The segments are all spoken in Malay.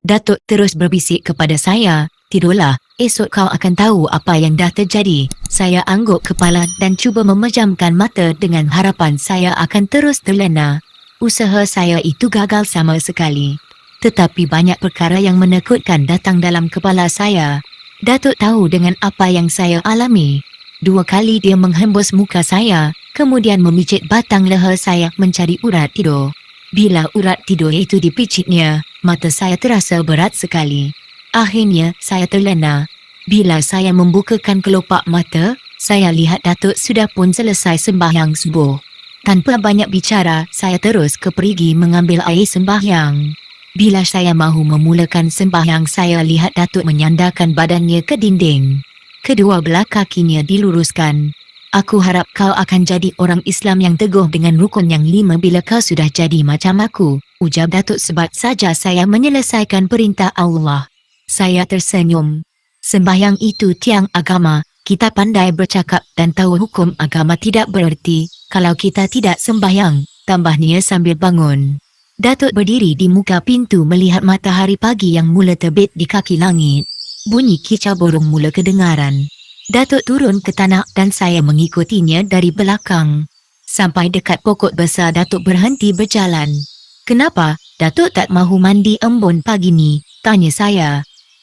Datuk terus berbisik kepada saya, tidurlah, esok kau akan tahu apa yang dah terjadi. Saya angguk kepala dan cuba memejamkan mata dengan harapan saya akan terus terlena. Usaha saya itu gagal sama sekali. Tetapi banyak perkara yang menakutkan datang dalam kepala saya. Datuk tahu dengan apa yang saya alami. 2 kali dia menghembus muka saya, kemudian memicit batang leher saya mencari urat tidur. Bila urat tidur itu dipicitnya, mata saya terasa berat sekali. Akhirnya, saya terlena. Bila saya membukakan kelopak mata, saya lihat Datuk sudah pun selesai sembahyang subuh. Tanpa banyak bicara, saya terus ke perigi mengambil air sembahyang. Bila saya mahu memulakan sembahyang, saya lihat Datuk menyandarkan badannya ke dinding. Kedua belah kakinya diluruskan. Aku harap kau akan jadi orang Islam yang teguh dengan rukun yang 5 bila kau sudah jadi macam aku, ujar Datuk sebat saja saya menyelesaikan perintah Allah. Saya tersenyum. Sembahyang itu tiang agama, kita pandai bercakap dan tahu hukum agama tidak bererti kalau kita tidak sembahyang, tambahnya sambil bangun. Datuk berdiri di muka pintu melihat matahari pagi yang mula terbit di kaki langit. Bunyi kicau burung mula kedengaran. Datuk turun ke tanah dan saya mengikutinya dari belakang. Sampai dekat pokok besar, Datuk berhenti berjalan. Kenapa? Datuk tak mahu mandi embun pagi ni? Tanya saya.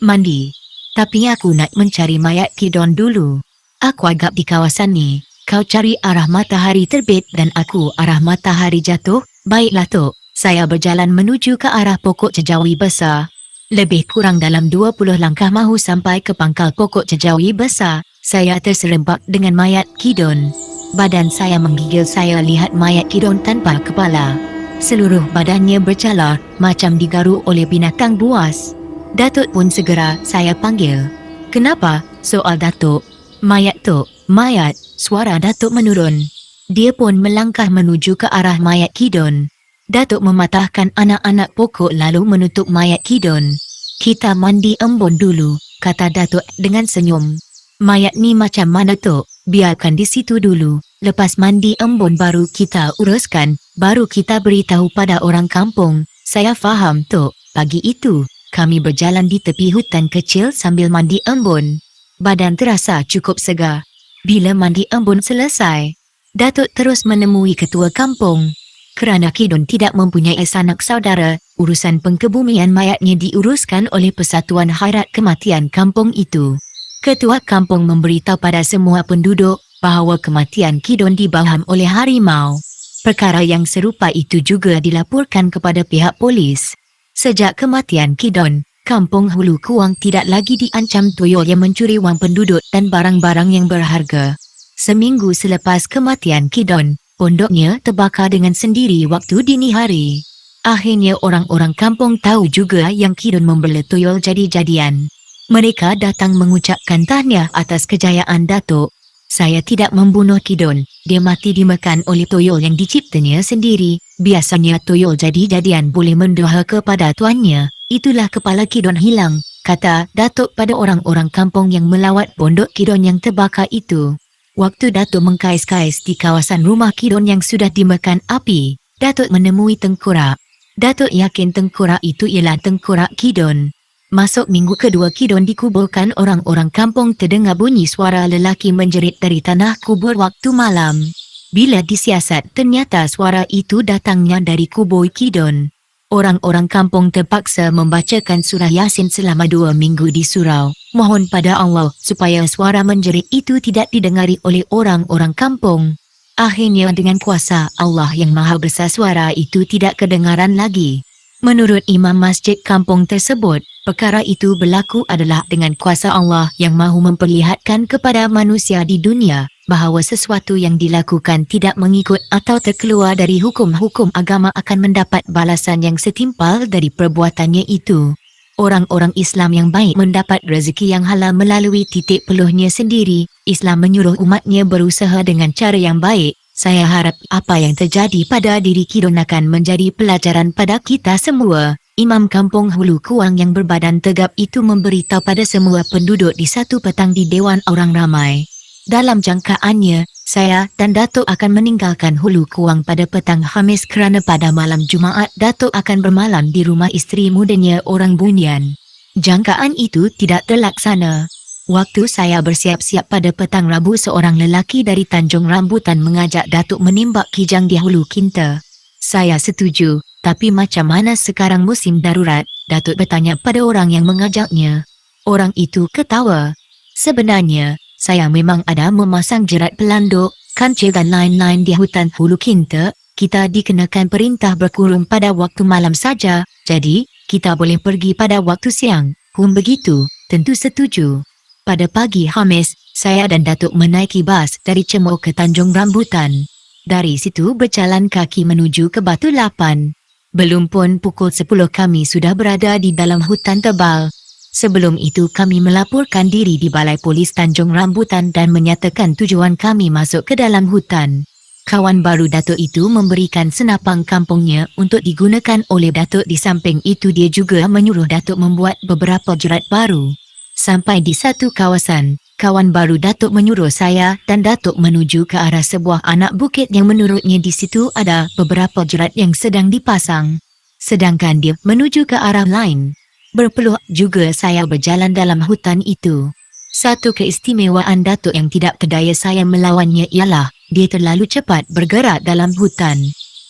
Mandi. Tapi aku nak mencari mayat Kidon dulu. Aku agak di kawasan ni. Kau cari arah matahari terbit dan aku arah matahari jatuh. Baiklah Tok. Saya berjalan menuju ke arah pokok cejawi besar. Lebih kurang dalam 20 langkah mahu sampai ke pangkal pokok cejawi besar, saya terserempak dengan mayat Kidon. Badan saya menggigil, saya lihat mayat Kidon tanpa kepala. Seluruh badannya bercalar, macam digaruk oleh binatang buas. Datuk pun segera saya panggil. Kenapa? Soal Datuk. Mayat Tok, mayat. Suara Datuk menurun. Dia pun melangkah menuju ke arah mayat Kidon. Datuk mematahkan anak-anak pokok lalu menutup mayat Kidon. Kita mandi embun dulu, kata Datuk dengan senyum. Mayat ni macam mana Tok? Biarkan di situ dulu. Lepas mandi embun baru kita uruskan, baru kita beritahu pada orang kampung. Saya faham Tok. Pagi itu, kami berjalan di tepi hutan kecil sambil mandi embun. Badan terasa cukup segar. Bila mandi embun selesai, Datuk terus menemui ketua kampung. Kerana Kidon tidak mempunyai sanak saudara, urusan pengkebumian mayatnya diuruskan oleh Persatuan Khairat Kematian kampung itu. Ketua kampung memberitahu pada semua penduduk bahawa kematian Kidon dibaham oleh harimau. Perkara yang serupa itu juga dilaporkan kepada pihak polis. Sejak kematian Kidon, kampung Hulu Kuang tidak lagi diancam tuyul yang mencuri wang penduduk dan barang-barang yang berharga. Seminggu selepas kematian Kidon, pondoknya terbakar dengan sendiri waktu dini hari. Akhirnya orang-orang kampung tahu juga yang Kidon membela tuyul jadi-jadian. Mereka datang mengucapkan tahniah atas kejayaan Datuk. Saya tidak membunuh Kidon. Dia mati dimakan oleh tuyul yang diciptanya sendiri. Biasanya tuyul jadi-jadian boleh mendurhaka kepada tuannya. Itulah kepala Kidon hilang, kata Datuk pada orang-orang kampung yang melawat pondok Kidon yang terbakar itu. Waktu Datuk mengkais-kais di kawasan rumah Kidon yang sudah dimakan api, Datuk menemui tengkorak. Datuk yakin tengkorak itu ialah tengkorak Kidon. Masuk minggu kedua Kidon dikuburkan, orang-orang kampung terdengar bunyi suara lelaki menjerit dari tanah kubur waktu malam. Bila disiasat, ternyata suara itu datangnya dari kubur Kidon. Orang-orang kampung terpaksa membacakan surah Yasin selama 2 minggu di surau. Mohon pada Allah supaya suara menjerit itu tidak didengari oleh orang-orang kampung. Akhirnya dengan kuasa Allah yang Maha Besar, suara itu tidak kedengaran lagi. Menurut imam masjid kampung tersebut, perkara itu berlaku adalah dengan kuasa Allah yang mahu memperlihatkan kepada manusia di dunia bahawa sesuatu yang dilakukan tidak mengikut atau terkeluar dari hukum-hukum agama akan mendapat balasan yang setimpal dari perbuatannya itu. Orang-orang Islam yang baik mendapat rezeki yang halal melalui titik peluhnya sendiri. Islam menyuruh umatnya berusaha dengan cara yang baik. Saya harap apa yang terjadi pada diri Kidon akan menjadi pelajaran pada kita semua. Imam kampung Hulu Kuang yang berbadan tegap itu memberitahu pada semua penduduk di satu petang di Dewan Orang Ramai. Dalam jangkaannya, Saya dan Datuk akan meninggalkan Hulu Kuang pada petang Khamis kerana pada malam Jumaat Datuk akan bermalam di rumah isteri mudanya orang Bunian. Jangkaan itu tidak terlaksana. Waktu saya bersiap-siap pada petang Rabu, seorang lelaki dari Tanjung Rambutan mengajak Datuk menembak kijang di Hulu Kinta. Saya setuju, tapi macam mana sekarang musim darurat? Datuk bertanya pada orang yang mengajaknya. Orang itu ketawa. Sebenarnya, saya memang ada memasang jerat pelanduk, kancil dan lain-lain di hutan Hulu Kinta. Kita dikenakan perintah berkurung pada waktu malam saja, jadi kita boleh pergi pada waktu siang. Begitu, tentu setuju. Pada pagi Khamis, saya dan Datuk menaiki bas dari Cemor ke Tanjung Rambutan. Dari situ berjalan kaki menuju ke Batu Lapan. Belum pun pukul 10 kami sudah berada di dalam hutan tebal. Sebelum itu kami melaporkan diri di Balai Polis Tanjung Rambutan dan menyatakan tujuan kami masuk ke dalam hutan. Kawan baru Datuk itu memberikan senapang kampungnya untuk digunakan oleh Datuk. Di samping itu dia juga menyuruh Datuk membuat beberapa jerat baru. Sampai di satu kawasan, kawan baru Datuk menyuruh saya dan Datuk menuju ke arah sebuah anak bukit yang menurutnya di situ ada beberapa jerat yang sedang dipasang. Sedangkan dia menuju ke arah lain. Berpeluang juga saya berjalan dalam hutan itu. Satu keistimewaan Datuk yang tidak berdaya saya melawannya ialah dia terlalu cepat bergerak dalam hutan.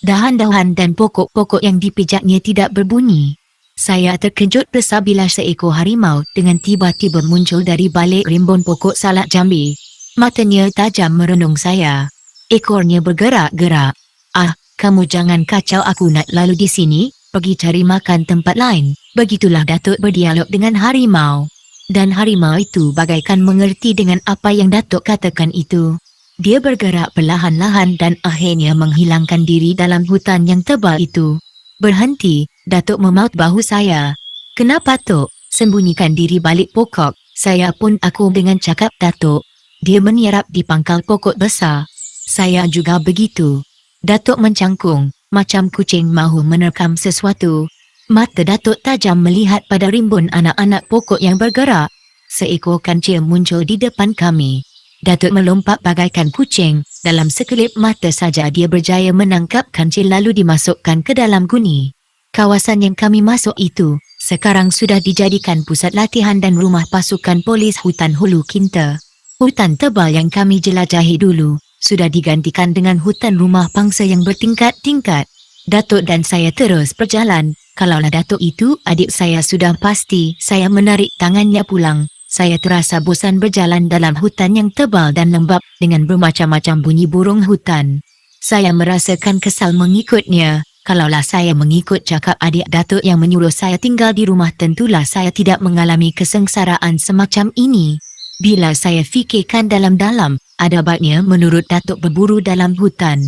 Dahan-dahan dan pokok-pokok yang dipijaknya tidak berbunyi. Saya terkejut besar bila seekor harimau dengan tiba-tiba muncul dari balik rimbun pokok salak jambi. Matanya tajam merenung saya. Ekornya bergerak-gerak. "Ah, kamu jangan kacau, aku nak lalu di sini. Pergi cari makan tempat lain." Begitulah Datuk berdialog dengan harimau. Dan harimau itu bagaikan mengerti dengan apa yang Datuk katakan itu. Dia bergerak perlahan-lahan dan akhirnya menghilangkan diri dalam hutan yang tebal itu. Berhenti, Datuk memaut bahu saya. "Kenapa, Tok? Sembunyikan diri balik pokok." Saya pun aku dengan cakap Datuk. Dia menyerap di pangkal pokok besar. Saya juga begitu. Datuk mencangkung, macam kucing mahu menerkam sesuatu. Mata Datuk tajam melihat pada rimbun anak-anak pokok yang bergerak. Seekor kancil muncul di depan kami. Datuk melompat bagaikan kucing. Dalam sekelip mata saja dia berjaya menangkap kancil lalu dimasukkan ke dalam guni. Kawasan yang kami masuk itu sekarang sudah dijadikan pusat latihan dan rumah pasukan polis hutan Hulu Kinta. Hutan tebal yang kami jelajahi dulu sudah digantikan dengan hutan rumah pangsa yang bertingkat-tingkat. Datuk dan saya terus berjalan. Kalaulah Datuk itu adik saya, sudah pasti saya menarik tangannya pulang. Saya terasa bosan berjalan dalam hutan yang tebal dan lembap dengan bermacam-macam bunyi burung hutan. Saya merasakan kesal mengikutnya. Kalaulah saya mengikut cakap adik Datuk yang menyuruh saya tinggal di rumah, tentulah saya tidak mengalami kesengsaraan semacam ini. Bila saya fikirkan dalam-dalam, ada baiknya menurut Datuk berburu dalam hutan.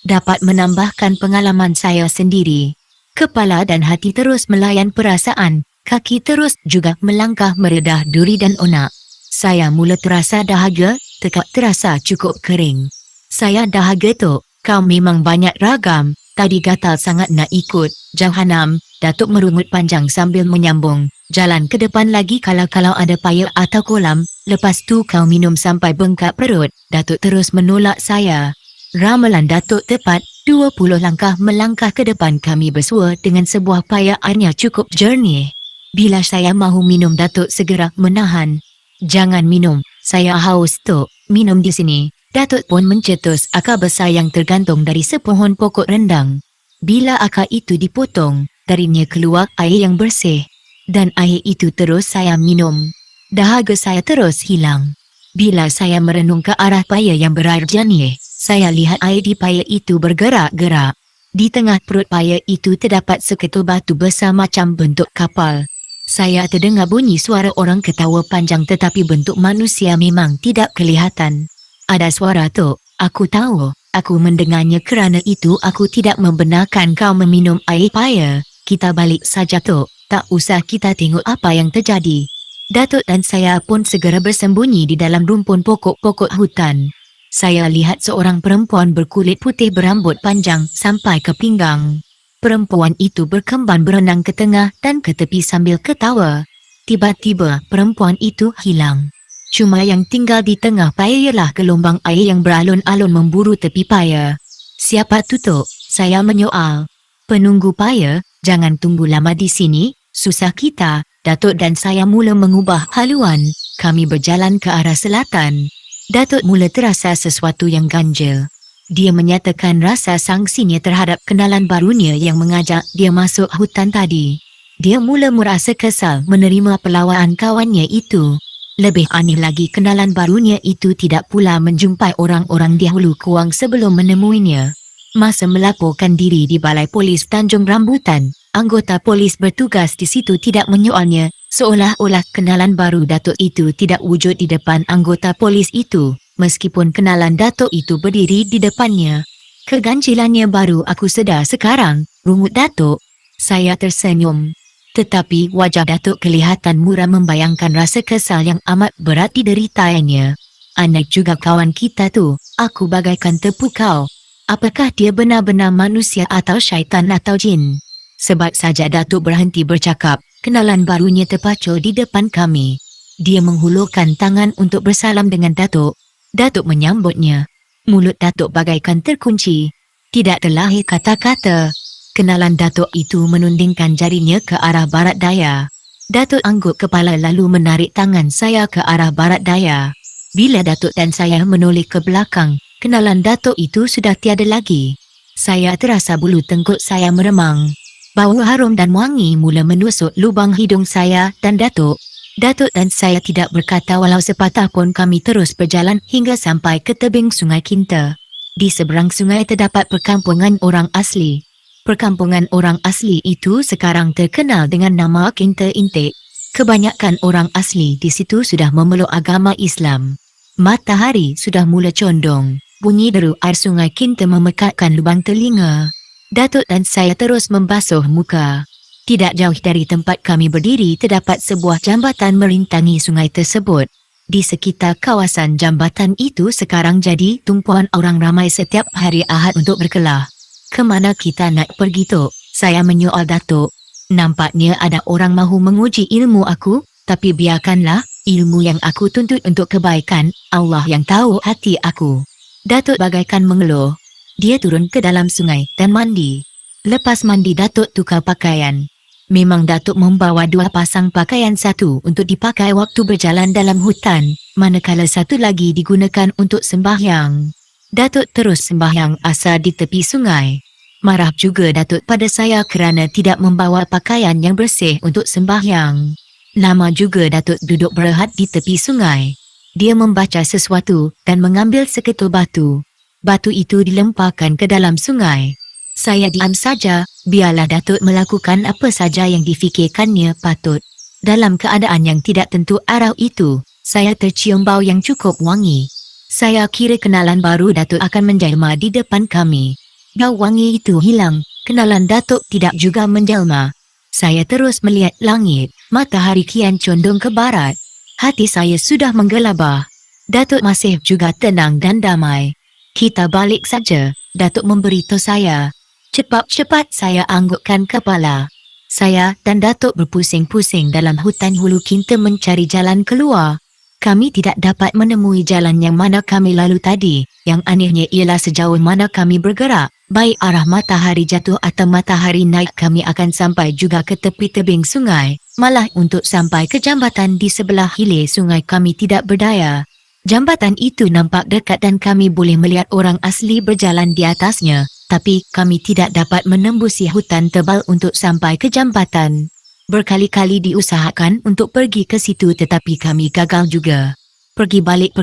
Dapat menambahkan pengalaman saya sendiri. Kepala dan hati terus melayan perasaan, kaki terus juga melangkah meredah duri dan onak. Saya mula terasa dahaga, tekak terasa cukup kering. "Saya dahaga, Tok. Kau memang banyak ragam. Tadi gatal sangat nak ikut." "Jahanam," Datuk merungut panjang sambil menyambung. "Jalan ke depan lagi kalau ada payah atau kolam. Lepas tu kau minum sampai bengkak perut." Datuk terus menolak saya. Ramalan Datuk tepat. 20 langkah melangkah ke depan kami bersua dengan sebuah payah airnya cukup jernih. Bila saya mahu minum, Datuk segera menahan. "Jangan minum, saya haus, Tok. Minum di sini." Datuk pun mencetus akar besar yang tergantung dari sepohon pokok rendang. Bila akar itu dipotong, darinya keluar air yang bersih. Dan air itu terus saya minum. Dahaga saya terus hilang. Bila saya merenung ke arah payah yang berair jernih, saya lihat air di payah itu bergerak-gerak. Di tengah perut payah itu terdapat seketul batu besar macam bentuk kapal. Saya terdengar bunyi suara orang ketawa panjang, tetapi bentuk manusia memang tidak kelihatan. "Ada suara, Tok. Aku tahu. Aku mendengarnya, kerana itu aku tidak membenarkan kau meminum air payah. Kita balik saja, Tok. Tak usah kita tengok apa yang terjadi." Datuk dan saya pun segera bersembunyi di dalam rumpun pokok-pokok hutan. Saya lihat seorang perempuan berkulit putih berambut panjang sampai ke pinggang. Perempuan itu berkemban berenang ke tengah dan ke tepi sambil ketawa. Tiba-tiba perempuan itu hilang. Cuma yang tinggal di tengah paya ialah gelombang air yang beralun-alun memburu tepi paya. Siapa tutup? Saya menyoal. Penunggu paya, jangan tunggu lama di sini, susah kita. Datuk dan saya mula mengubah haluan. Kami berjalan ke arah selatan. Datuk mula terasa sesuatu yang ganjil. Dia menyatakan rasa sangsinya terhadap kenalan barunya yang mengajak dia masuk hutan tadi. Dia mula merasa kesal menerima pelawaan kawannya itu. Lebih aneh lagi, kenalan barunya itu tidak pula menjumpai orang-orang dahulu Kuang sebelum menemuinya. Masa melaporkan diri di Balai Polis Tanjung Rambutan, anggota polis bertugas di situ tidak menyoalnya, seolah-olah kenalan baru Datuk itu tidak wujud di depan anggota polis itu, meskipun kenalan Datuk itu berdiri di depannya. Keganjilannya baru aku sedar sekarang, rungut Datuk. Saya tersenyum. Tetapi wajah Datuk kelihatan muram membayangkan rasa kesal yang amat berat dideritanya. Anak juga kawan kita tu, aku bagaikan terpukau. Apakah dia benar-benar manusia atau syaitan atau jin? Sebab saja Datuk berhenti bercakap, kenalan barunya terpacu di depan kami. Dia menghulurkan tangan untuk bersalam dengan Datuk. Datuk menyambutnya. Mulut Datuk bagaikan terkunci. Tidak terlahir kata-kata. Kenalan Datuk itu menundingkan jarinya ke arah barat daya. Datuk angguk kepala lalu menarik tangan saya ke arah barat daya. Bila Datuk dan saya menoleh ke belakang, kenalan Datuk itu sudah tiada lagi. Saya terasa bulu tengkuk saya meremang. Bau harum dan wangi mula menusuk lubang hidung saya dan Datuk. Datuk dan saya tidak berkata walau sepatah pun. Kami terus berjalan hingga sampai ke tebing Sungai Kinta. Di seberang sungai terdapat perkampungan orang asli. Perkampungan orang asli itu sekarang terkenal dengan nama Kinta Intik. Kebanyakan orang asli di situ sudah memeluk agama Islam. Matahari sudah mula condong. Bunyi deru air Sungai Kinta memekakkan lubang telinga. Datuk dan saya terus membasuh muka. Tidak jauh dari tempat kami berdiri terdapat sebuah jambatan merintangi sungai tersebut. Di sekitar kawasan jambatan itu sekarang jadi tumpuan orang ramai setiap hari Ahad untuk berkelah. Kemana kita nak pergi tu? Saya menyoal Datuk. Nampaknya ada orang mahu menguji ilmu aku, tapi biarkanlah, ilmu yang aku tuntut untuk kebaikan, Allah yang tahu hati aku. Datuk bagaikan mengeluh. Dia turun ke dalam sungai dan mandi. Lepas mandi Datuk tukar pakaian. Memang Datuk membawa dua pasang pakaian, satu untuk dipakai waktu berjalan dalam hutan, manakala satu lagi digunakan untuk sembahyang. Datuk terus sembahyang asar di tepi sungai. Marah juga Datuk pada saya kerana tidak membawa pakaian yang bersih untuk sembahyang. Lama juga Datuk duduk berehat di tepi sungai. Dia membaca sesuatu dan mengambil seketul batu. Batu itu dilemparkan ke dalam sungai. Saya diam saja, biarlah Datuk melakukan apa saja yang difikirkannya patut. Dalam keadaan yang tidak tentu arah itu, saya tercium bau yang cukup wangi. Saya kira kenalan baru Datuk akan menjelma di depan kami. Bau wangi itu hilang, kenalan Datuk tidak juga menjelma. Saya terus melihat langit, matahari kian condong ke barat. Hati saya sudah menggelabah. Datuk masih juga tenang dan damai. Kita balik saja, Datuk memberitahu saya. Cepat-cepat saya anggukkan kepala. Saya dan Datuk berpusing-pusing dalam hutan Hulu Kinta mencari jalan keluar. Kami tidak dapat menemui jalan yang mana kami lalu tadi. Yang anehnya ialah sejauh mana kami bergerak, baik arah matahari jatuh atau matahari naik, kami akan sampai juga ke tepi tebing sungai. Malah untuk sampai ke jambatan di sebelah hilir sungai kami tidak berdaya. Jambatan itu nampak dekat dan kami boleh melihat orang asli berjalan di atasnya. Tapi kami tidak dapat menembusi hutan tebal untuk sampai ke jambatan. Berkali-kali diusahakan untuk pergi ke situ tetapi kami gagal juga. Pergi balik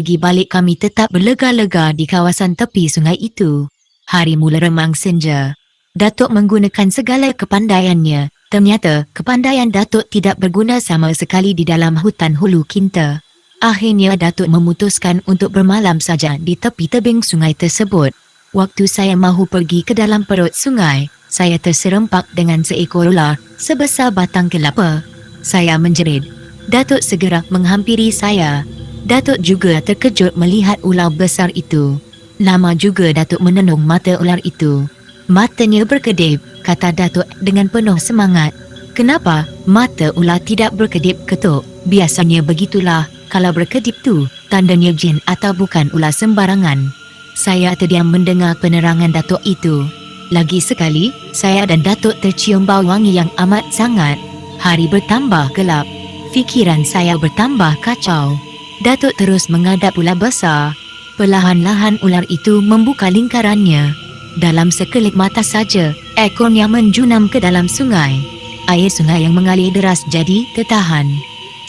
kami tetap berlega-lega di kawasan tepi sungai itu. Hari mula remang senja. Datuk menggunakan segala kepandaiannya. Ternyata kepandaian Datuk tidak berguna sama sekali di dalam hutan Hulu Kinta. Akhirnya Datuk memutuskan untuk bermalam saja di tepi tebing sungai tersebut. Waktu saya mahu pergi ke dalam perut sungai, saya terserempak dengan seekor ular sebesar batang kelapa. Saya menjerit. Datuk segera menghampiri saya. Datuk juga terkejut melihat ular besar itu. Lama juga Datuk menenung mata ular itu. Matanya berkedip, kata Datuk dengan penuh semangat. Kenapa mata ular tidak berkedip ketuk? Biasanya begitulah, kalau berkedip tu, tandanya jin atau bukan ular sembarangan. Saya terdiam mendengar penerangan Datuk itu. Lagi sekali, saya dan Datuk tercium bau wangi yang amat sangat. Hari bertambah gelap. Fikiran saya bertambah kacau. Datuk terus menghadap ular besar. Perlahan-lahan ular itu membuka lingkarannya. Dalam sekelip mata saja, ekornya menjunam ke dalam sungai. Air sungai yang mengalir deras jadi tertahan.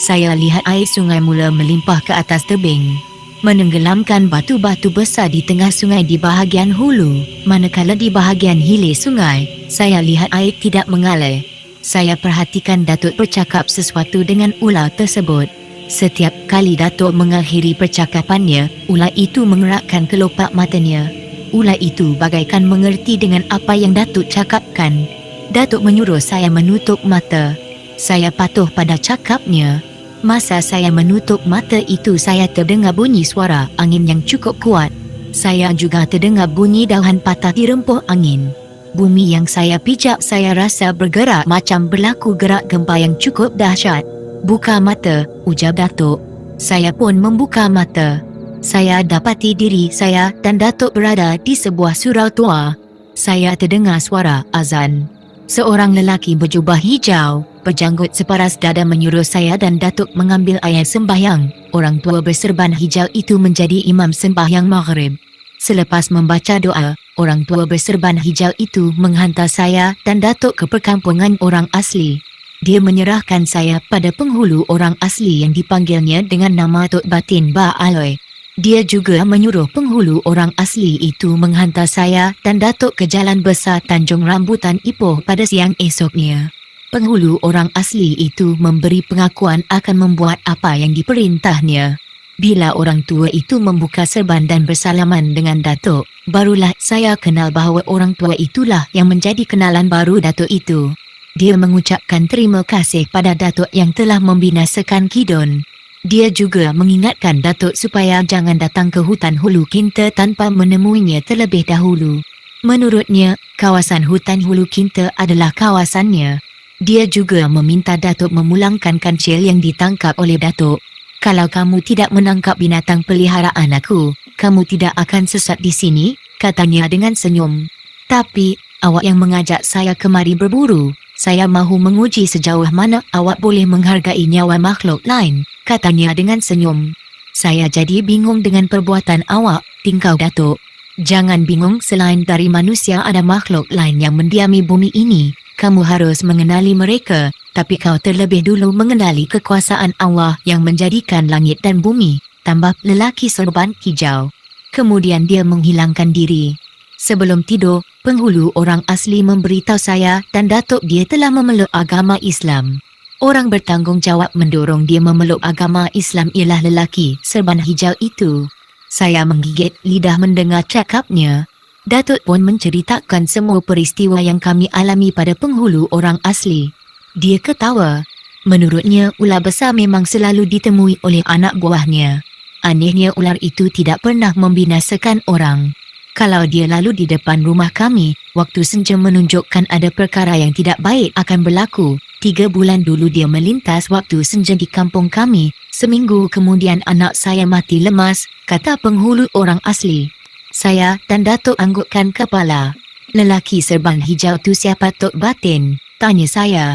Saya lihat air sungai mula melimpah ke atas tebing, menenggelamkan batu-batu besar di tengah sungai di bahagian hulu. Manakala di bahagian hilir sungai, saya lihat air tidak mengalir. Saya perhatikan Datuk bercakap sesuatu dengan ular tersebut. Setiap kali Datuk mengakhiri percakapannya, ular itu mengerakkan kelopak matanya. Ular itu bagaikan mengerti dengan apa yang Datuk cakapkan. Datuk menyuruh saya menutup mata. Saya patuh pada cakapnya. Masa saya menutup mata itu, saya terdengar bunyi suara angin yang cukup kuat. Saya juga terdengar bunyi daun patah di rempuh angin. Bumi yang saya pijak saya rasa bergerak macam berlaku gerak gempa yang cukup dahsyat. Buka mata, ujar Datuk. Saya pun membuka mata. Saya dapati diri saya dan Datuk berada di sebuah surau tua. Saya terdengar suara azan. Seorang lelaki berjubah hijau, berjanggut separas dada menyuruh saya dan Datuk mengambil ayat sembahyang. Orang tua berserban hijau itu menjadi imam sembahyang maghrib. Selepas membaca doa, orang tua berserban hijau itu menghantar saya dan Datuk ke perkampungan orang asli. Dia menyerahkan saya pada penghulu orang asli yang dipanggilnya dengan nama Tok Batin Ba Aloy. Dia juga menyuruh penghulu orang asli itu menghantar saya dan Datuk ke Jalan Besar Tanjung Rambutan Ipoh pada siang esoknya. Penghulu orang asli itu memberi pengakuan akan membuat apa yang diperintahnya. Bila orang tua itu membuka serban dan bersalaman dengan Datuk, barulah saya kenal bahawa orang tua itulah yang menjadi kenalan baru Datuk itu. Dia mengucapkan terima kasih pada Datuk yang telah membinasakan Kidon. Dia juga mengingatkan Datuk supaya jangan datang ke hutan Hulu Kinta tanpa menemuinya terlebih dahulu. Menurutnya, kawasan hutan Hulu Kinta adalah kawasannya. Dia juga meminta Datuk memulangkan kancil yang ditangkap oleh Datuk. Kalau kamu tidak menangkap binatang peliharaan aku, kamu tidak akan sesat di sini, katanya dengan senyum. Tapi, awak yang mengajak saya kemari berburu. Saya mahu menguji sejauh mana awak boleh menghargai nyawa makhluk lain, katanya dengan senyum. Saya jadi bingung dengan perbuatan awak, tingkau Datuk. Jangan bingung, selain dari manusia ada makhluk lain yang mendiami bumi ini. Kamu harus mengenali mereka, tapi kau terlebih dulu mengenali kekuasaan Allah yang menjadikan langit dan bumi, tambah lelaki serban hijau. Kemudian dia menghilangkan diri. Sebelum tidur, penghulu orang asli memberitahu saya dan Datuk dia telah memeluk agama Islam. Orang bertanggungjawab mendorong dia memeluk agama Islam ialah lelaki serban hijau itu. Saya menggigit lidah mendengar cakapnya. Datuk pun menceritakan semua peristiwa yang kami alami pada penghulu orang asli. Dia ketawa. Menurutnya, ular besar memang selalu ditemui oleh anak buahnya. Anehnya ular itu tidak pernah membinasakan orang. Kalau dia lalu di depan rumah kami, waktu senja menunjukkan ada perkara yang tidak baik akan berlaku. 3 bulan dulu dia melintas waktu senja di kampung kami. Seminggu kemudian anak saya mati lemas, kata penghulu orang asli. Saya dan Datuk anggukkan kepala. Lelaki serban hijau tu siapa Tok Batin? Tanya saya.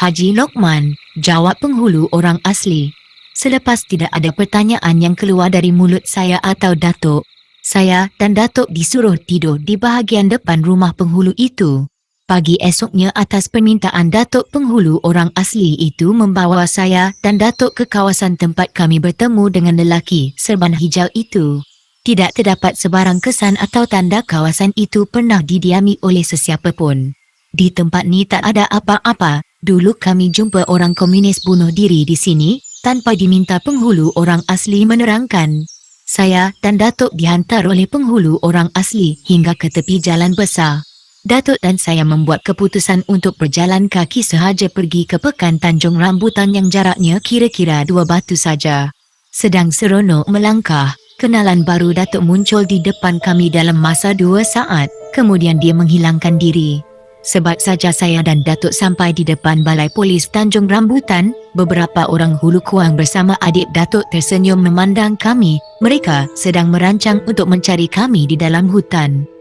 Haji Lokman, jawab penghulu orang asli. Selepas tidak ada pertanyaan yang keluar dari mulut saya atau Datuk, saya dan Datuk disuruh tidur di bahagian depan rumah penghulu itu. Pagi esoknya atas permintaan Datuk, penghulu orang asli itu membawa saya dan Datuk ke kawasan tempat kami bertemu dengan lelaki serban hijau itu. Tidak terdapat sebarang kesan atau tanda kawasan itu pernah didiami oleh sesiapa pun. Di tempat ni tak ada apa-apa. Dulu kami jumpa orang komunis bunuh diri di sini, tanpa diminta penghulu orang asli menerangkan. Saya dan Datuk dihantar oleh penghulu orang asli hingga ke tepi jalan besar. Datuk dan saya membuat keputusan untuk berjalan kaki sahaja pergi ke Pekan Tanjung Rambutan yang jaraknya kira-kira 2 batu saja. Sedang seronok melangkah, kenalan baru Datuk muncul di depan kami dalam masa 2 saat, kemudian dia menghilangkan diri. Sebab saja saya dan Datuk sampai di depan Balai Polis Tanjung Rambutan, beberapa orang hulu kuang bersama adik Datuk tersenyum memandang kami. Mereka sedang merancang untuk mencari kami di dalam hutan.